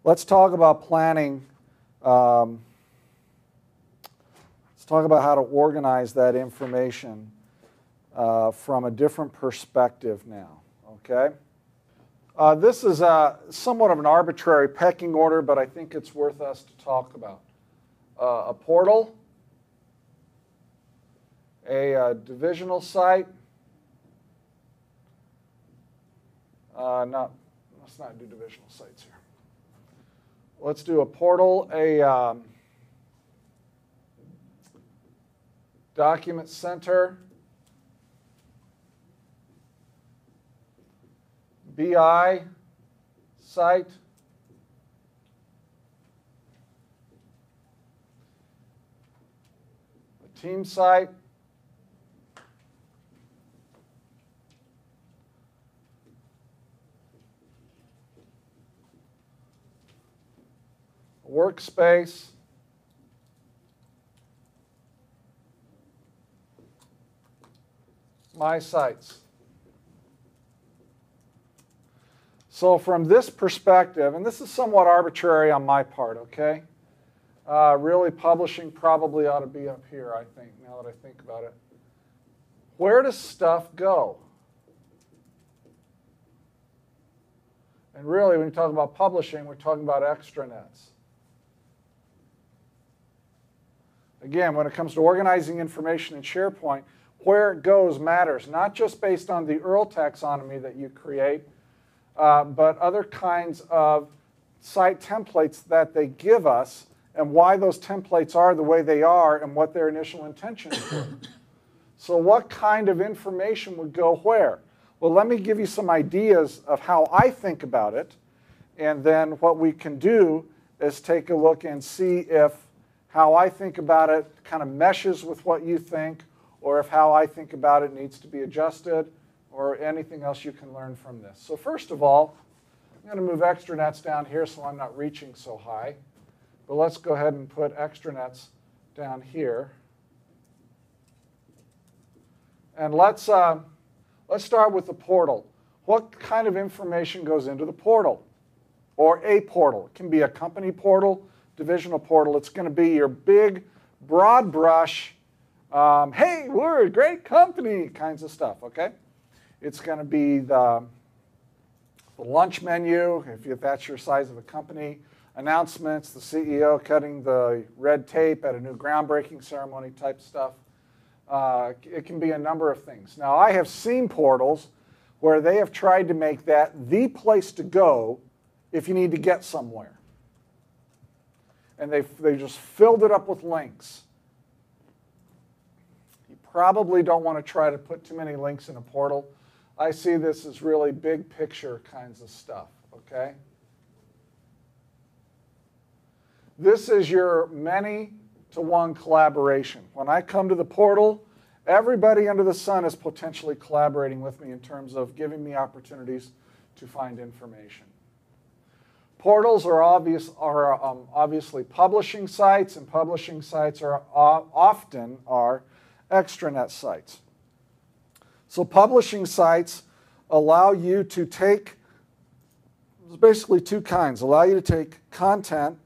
Let's talk about planning. Let's talk about how to organize that information from a different perspective now, okay? This is somewhat of an arbitrary pecking order, but I think it's worth us to talk about. A portal, a divisional site. Let's not do divisional sites here. Let's do a portal, a document center, BI site, a team site, a workspace, my sites. So from this perspective, and this is somewhat arbitrary on my part, okay? Really publishing probably ought to be up here, I think, now that I think about it. Where does stuff go? And really, when you talk about publishing, we're talking about extranets. Again, when it comes to organizing information in SharePoint, where it goes matters, not just based on the URL taxonomy that you create, but other kinds of site templates that they give us and why those templates are the way they are and what their initial intentions were. So what kind of information would go where? Well, let me give you some ideas of how I think about it, and then what we can do is take a look and see if how I think about it kind of meshes with what you think, or if how I think about it needs to be adjusted, or anything else you can learn from this. So first of all, I'm going to move extranets down here so I'm not reaching so high. But let's go ahead and put extranets down here. And let's start with the portal. What kind of information goes into the portal? Or a portal. It can be a company portal, divisional portal. It's going to be your big, broad brush, hey, we're a great company kinds of stuff, okay? It's going to be the lunch menu, if that's your size of a company, announcements, the CEO cutting the red tape at a new groundbreaking ceremony type stuff. It can be a number of things. Now, I have seen portals where they have tried to make that the place to go if you need to get somewhere. And they just filled it up with links. You probably don't want to try to put too many links in a portal. I see this as really big picture kinds of stuff, okay? This is your many-to-one collaboration. When I come to the portal, everybody under the sun is potentially collaborating with me in terms of giving me opportunities to find information. Portals are obviously publishing sites, and publishing sites are often extranet sites. So publishing sites allow you to take, there's basically two kinds, allow you to take content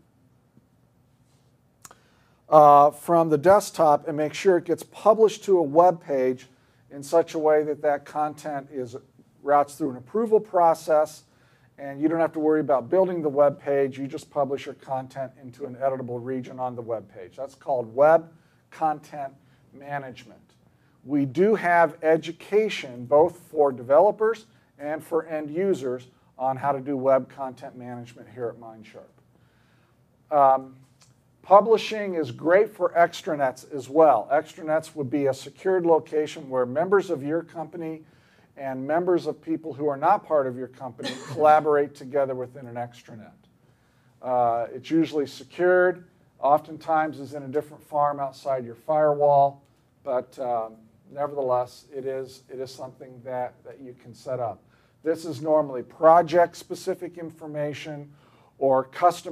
from the desktop and make sure it gets published to a web page in such a way that that content routes through an approval process, and you don't have to worry about building the web page. You just publish your content into an editable region on the web page. That's called web content management. We do have education both for developers and for end users on how to do web content management here at MindSharp. Publishing is great for extranets as well. Extranets would be a secured location where members of your company and members of people who are not part of your company collaborate together within an extranet. It's usually secured, oftentimes is in a different farm outside your firewall, but nevertheless, it is something that you can set up. This is normally project-specific information or customer